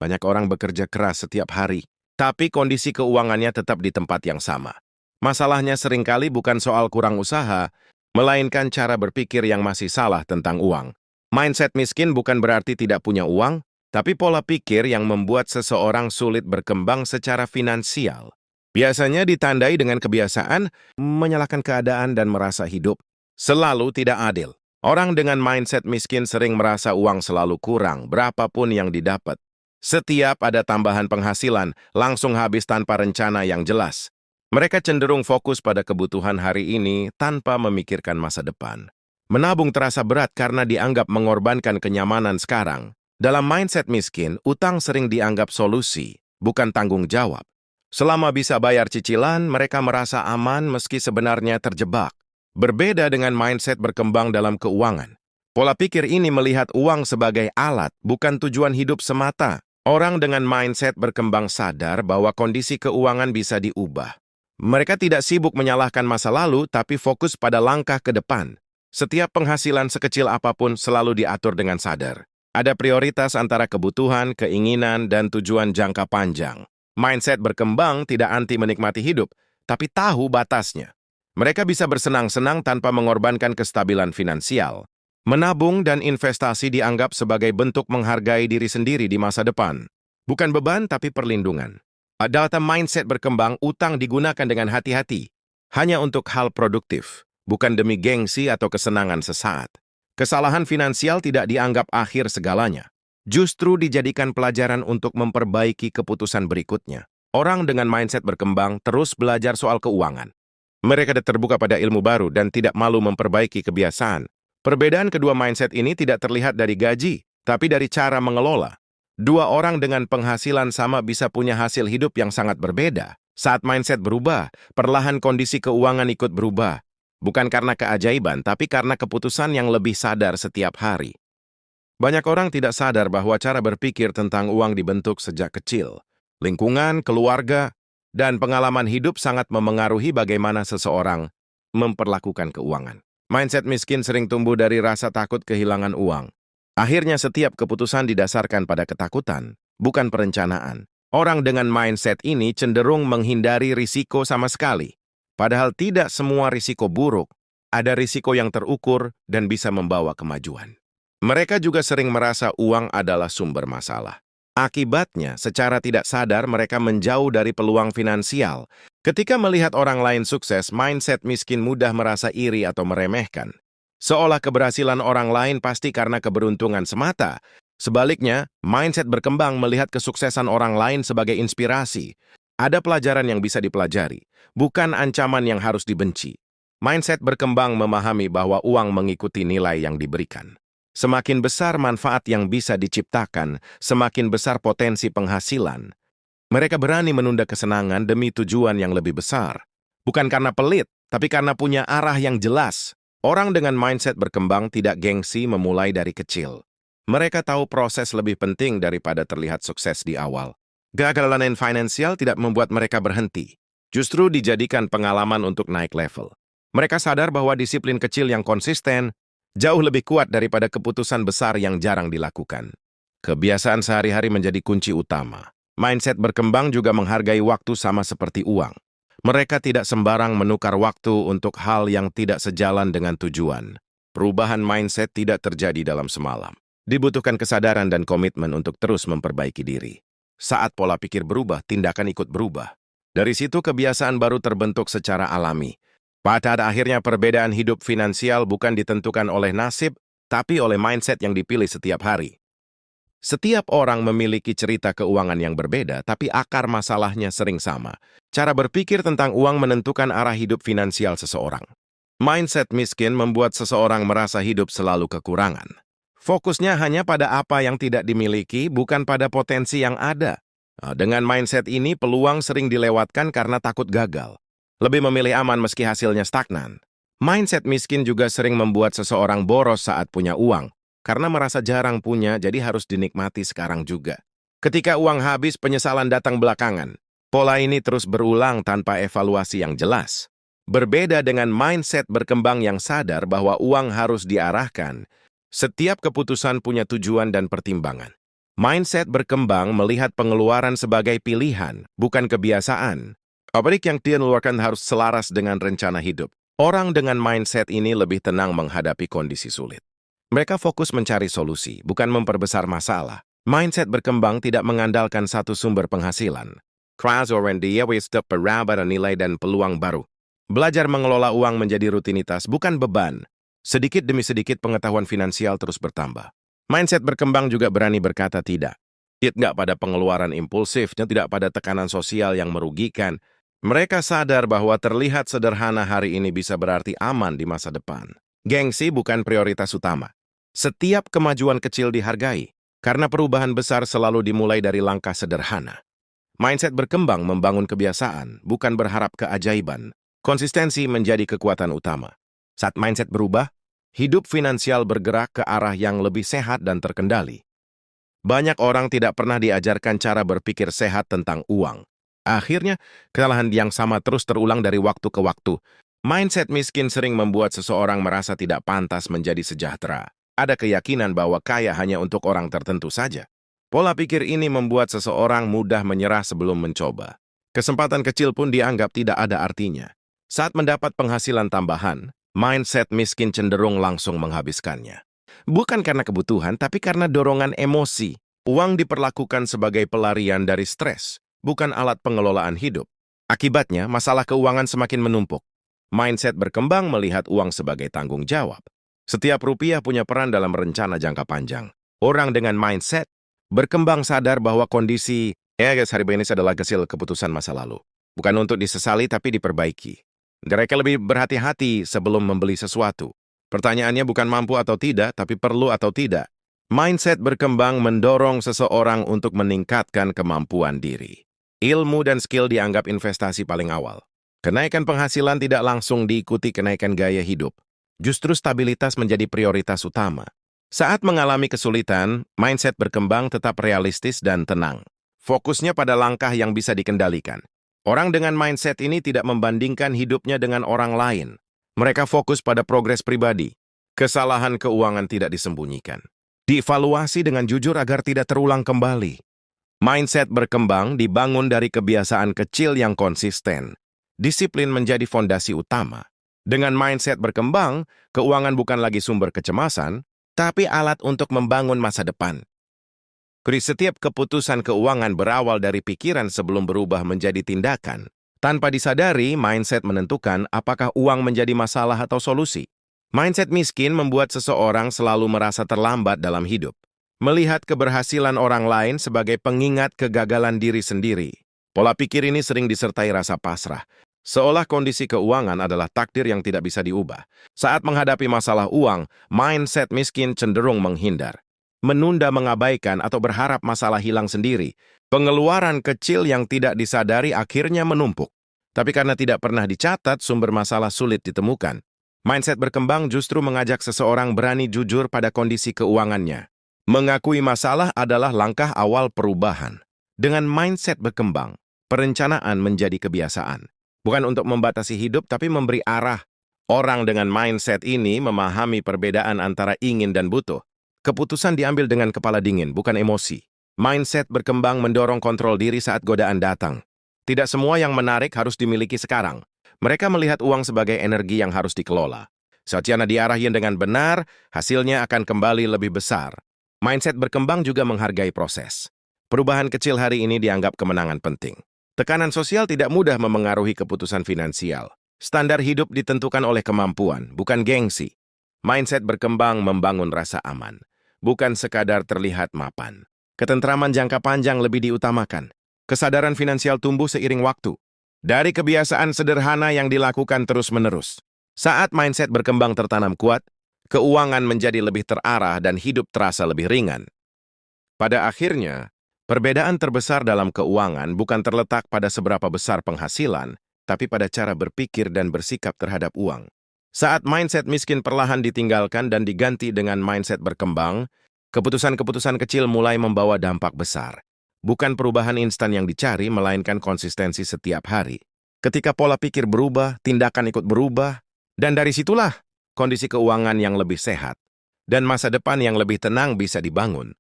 Banyak orang bekerja keras setiap hari, tapi kondisi keuangannya tetap di tempat yang sama. Masalahnya seringkali bukan soal kurang usaha, melainkan cara berpikir yang masih salah tentang uang. Mindset miskin bukan berarti tidak punya uang, tapi pola pikir yang membuat seseorang sulit berkembang secara finansial. Biasanya ditandai dengan kebiasaan, menyalahkan keadaan dan merasa hidup selalu tidak adil. Orang dengan mindset miskin sering merasa uang selalu kurang, berapapun yang didapat. Setiap ada tambahan penghasilan, langsung habis tanpa rencana yang jelas. Mereka cenderung fokus pada kebutuhan hari ini tanpa memikirkan masa depan. Menabung terasa berat karena dianggap mengorbankan kenyamanan sekarang. Dalam mindset miskin, utang sering dianggap solusi, bukan tanggung jawab. Selama bisa bayar cicilan, mereka merasa aman meski sebenarnya terjebak. Berbeda dengan mindset berkembang dalam keuangan. Pola pikir ini melihat uang sebagai alat, bukan tujuan hidup semata. Orang dengan mindset berkembang sadar bahwa kondisi keuangan bisa diubah. Mereka tidak sibuk menyalahkan masa lalu, tapi fokus pada langkah ke depan. Setiap penghasilan sekecil apapun selalu diatur dengan sadar. Ada prioritas antara kebutuhan, keinginan, dan tujuan jangka panjang. Mindset berkembang tidak anti menikmati hidup, tapi tahu batasnya. Mereka bisa bersenang-senang tanpa mengorbankan kestabilan finansial. Menabung dan investasi dianggap sebagai bentuk menghargai diri sendiri di masa depan. Bukan beban, tapi perlindungan. Dalam mindset berkembang, utang digunakan dengan hati-hati. Hanya untuk hal produktif, bukan demi gengsi atau kesenangan sesaat. Kesalahan finansial tidak dianggap akhir segalanya. Justru dijadikan pelajaran untuk memperbaiki keputusan berikutnya. Orang dengan mindset berkembang terus belajar soal keuangan. Mereka terbuka pada ilmu baru dan tidak malu memperbaiki kebiasaan. Perbedaan kedua mindset ini tidak terlihat dari gaji, tapi dari cara mengelola. Dua orang dengan penghasilan sama bisa punya hasil hidup yang sangat berbeda. Saat mindset berubah, perlahan kondisi keuangan ikut berubah. Bukan karena keajaiban, tapi karena keputusan yang lebih sadar setiap hari. Banyak orang tidak sadar bahwa cara berpikir tentang uang dibentuk sejak kecil. Lingkungan, keluarga, dan pengalaman hidup sangat memengaruhi bagaimana seseorang memperlakukan keuangan. Mindset miskin sering tumbuh dari rasa takut kehilangan uang. Akhirnya setiap keputusan didasarkan pada ketakutan, bukan perencanaan. Orang dengan mindset ini cenderung menghindari risiko sama sekali. Padahal tidak semua risiko buruk, ada risiko yang terukur dan bisa membawa kemajuan. Mereka juga sering merasa uang adalah sumber masalah. Akibatnya, secara tidak sadar mereka menjauh dari peluang finansial. Ketika melihat orang lain sukses, mindset miskin mudah merasa iri atau meremehkan. Seolah keberhasilan orang lain pasti karena keberuntungan semata. Sebaliknya, mindset berkembang melihat kesuksesan orang lain sebagai inspirasi. Ada pelajaran yang bisa dipelajari, bukan ancaman yang harus dibenci. Mindset berkembang memahami bahwa uang mengikuti nilai yang diberikan. Semakin besar manfaat yang bisa diciptakan, semakin besar potensi penghasilan. Mereka berani menunda kesenangan demi tujuan yang lebih besar. Bukan karena pelit, tapi karena punya arah yang jelas. Orang dengan mindset berkembang tidak gengsi memulai dari kecil. Mereka tahu proses lebih penting daripada terlihat sukses di awal. Gagalan finansial tidak membuat mereka berhenti. Justru dijadikan pengalaman untuk naik level. Mereka sadar bahwa disiplin kecil yang konsisten jauh lebih kuat daripada keputusan besar yang jarang dilakukan. Kebiasaan sehari-hari menjadi kunci utama. Mindset berkembang juga menghargai waktu sama seperti uang. Mereka tidak sembarang menukar waktu untuk hal yang tidak sejalan dengan tujuan. Perubahan mindset tidak terjadi dalam semalam. Dibutuhkan kesadaran dan komitmen untuk terus memperbaiki diri. Saat pola pikir berubah, tindakan ikut berubah. Dari situ kebiasaan baru terbentuk secara alami. Pada akhirnya perbedaan hidup finansial bukan ditentukan oleh nasib, tapi oleh mindset yang dipilih setiap hari. Setiap orang memiliki cerita keuangan yang berbeda, tapi akar masalahnya sering sama. Cara berpikir tentang uang menentukan arah hidup finansial seseorang. Mindset miskin membuat seseorang merasa hidup selalu kekurangan. Fokusnya hanya pada apa yang tidak dimiliki, bukan pada potensi yang ada. Dengan mindset ini, peluang sering dilewatkan karena takut gagal. Lebih memilih aman meski hasilnya stagnan. Mindset miskin juga sering membuat seseorang boros saat punya uang, karena merasa jarang punya, jadi harus dinikmati sekarang juga. Ketika uang habis, penyesalan datang belakangan. Pola ini terus berulang tanpa evaluasi yang jelas. Berbeda dengan mindset berkembang yang sadar bahwa uang harus diarahkan, setiap keputusan punya tujuan dan pertimbangan. Mindset berkembang melihat pengeluaran sebagai pilihan, bukan kebiasaan. Pabrik yang dia keluarkan harus selaras dengan rencana hidup. Orang dengan mindset ini lebih tenang menghadapi kondisi sulit. Mereka fokus mencari solusi, bukan memperbesar masalah. Mindset berkembang tidak mengandalkan satu sumber penghasilan. Dia step pada nilai dan peluang baru. Belajar mengelola uang menjadi rutinitas, bukan beban. Sedikit demi sedikit pengetahuan finansial terus bertambah. Mindset berkembang juga berani berkata tidak. Tidak pada pengeluaran impulsifnya, tidak pada tekanan sosial yang merugikan. Mereka sadar bahwa terlihat sederhana hari ini bisa berarti aman di masa depan. Gengsi bukan prioritas utama. Setiap kemajuan kecil dihargai, karena perubahan besar selalu dimulai dari langkah sederhana. Mindset berkembang membangun kebiasaan, bukan berharap keajaiban. Konsistensi menjadi kekuatan utama. Saat mindset berubah, hidup finansial bergerak ke arah yang lebih sehat dan terkendali. Banyak orang tidak pernah diajarkan cara berpikir sehat tentang uang. Akhirnya, kesalahan yang sama terus terulang dari waktu ke waktu. Mindset miskin sering membuat seseorang merasa tidak pantas menjadi sejahtera. Ada keyakinan bahwa kaya hanya untuk orang tertentu saja. Pola pikir ini membuat seseorang mudah menyerah sebelum mencoba. Kesempatan kecil pun dianggap tidak ada artinya. Saat mendapat penghasilan tambahan, mindset miskin cenderung langsung menghabiskannya. Bukan karena kebutuhan, tapi karena dorongan emosi. Uang diperlakukan sebagai pelarian dari stres, bukan alat pengelolaan hidup. Akibatnya, masalah keuangan semakin menumpuk. Mindset berkembang melihat uang sebagai tanggung jawab. Setiap rupiah punya peran dalam rencana jangka panjang. Orang dengan mindset berkembang sadar bahwa kondisi hari ini adalah hasil keputusan masa lalu. Bukan untuk disesali, tapi diperbaiki. Mereka lebih berhati-hati sebelum membeli sesuatu. Pertanyaannya bukan mampu atau tidak, tapi perlu atau tidak. Mindset berkembang mendorong seseorang untuk meningkatkan kemampuan diri. Ilmu dan skill dianggap investasi paling awal. Kenaikan penghasilan tidak langsung diikuti kenaikan gaya hidup. Justru stabilitas menjadi prioritas utama. Saat mengalami kesulitan, mindset berkembang tetap realistis dan tenang. Fokusnya pada langkah yang bisa dikendalikan. Orang dengan mindset ini tidak membandingkan hidupnya dengan orang lain. Mereka fokus pada progres pribadi. Kesalahan keuangan tidak disembunyikan. Dievaluasi dengan jujur agar tidak terulang kembali. Mindset berkembang dibangun dari kebiasaan kecil yang konsisten. Disiplin menjadi fondasi utama. Dengan mindset berkembang, keuangan bukan lagi sumber kecemasan, tapi alat untuk membangun masa depan. Setiap keputusan keuangan berawal dari pikiran sebelum berubah menjadi tindakan. Tanpa disadari, mindset menentukan apakah uang menjadi masalah atau solusi. Mindset miskin membuat seseorang selalu merasa terlambat dalam hidup. Melihat keberhasilan orang lain sebagai pengingat kegagalan diri sendiri. Pola pikir ini sering disertai rasa pasrah. Seolah kondisi keuangan adalah takdir yang tidak bisa diubah. Saat menghadapi masalah uang, mindset miskin cenderung menghindar. Menunda, mengabaikan, atau berharap masalah hilang sendiri. Pengeluaran kecil yang tidak disadari akhirnya menumpuk. Tapi karena tidak pernah dicatat, sumber masalah sulit ditemukan. Mindset berkembang justru mengajak seseorang berani jujur pada kondisi keuangannya. Mengakui masalah adalah langkah awal perubahan. Dengan mindset berkembang, perencanaan menjadi kebiasaan. Bukan untuk membatasi hidup, tapi memberi arah. Orang dengan mindset ini memahami perbedaan antara ingin dan butuh. Keputusan diambil dengan kepala dingin, bukan emosi. Mindset berkembang mendorong kontrol diri saat godaan datang. Tidak semua yang menarik harus dimiliki sekarang. Mereka melihat uang sebagai energi yang harus dikelola. Saat diarahin dengan benar, hasilnya akan kembali lebih besar. Mindset berkembang juga menghargai proses. Perubahan kecil hari ini dianggap kemenangan penting. Tekanan sosial tidak mudah memengaruhi keputusan finansial. Standar hidup ditentukan oleh kemampuan, bukan gengsi. Mindset berkembang membangun rasa aman, bukan sekadar terlihat mapan. Ketentraman jangka panjang lebih diutamakan. Kesadaran finansial tumbuh seiring waktu. Dari kebiasaan sederhana yang dilakukan terus-menerus. Saat mindset berkembang tertanam kuat, keuangan menjadi lebih terarah dan hidup terasa lebih ringan. Pada akhirnya, perbedaan terbesar dalam keuangan bukan terletak pada seberapa besar penghasilan, tapi pada cara berpikir dan bersikap terhadap uang. Saat mindset miskin perlahan ditinggalkan dan diganti dengan mindset berkembang, keputusan-keputusan kecil mulai membawa dampak besar. Bukan perubahan instan yang dicari, melainkan konsistensi setiap hari. Ketika pola pikir berubah, tindakan ikut berubah, dan dari situlah kondisi keuangan yang lebih sehat dan masa depan yang lebih tenang bisa dibangun.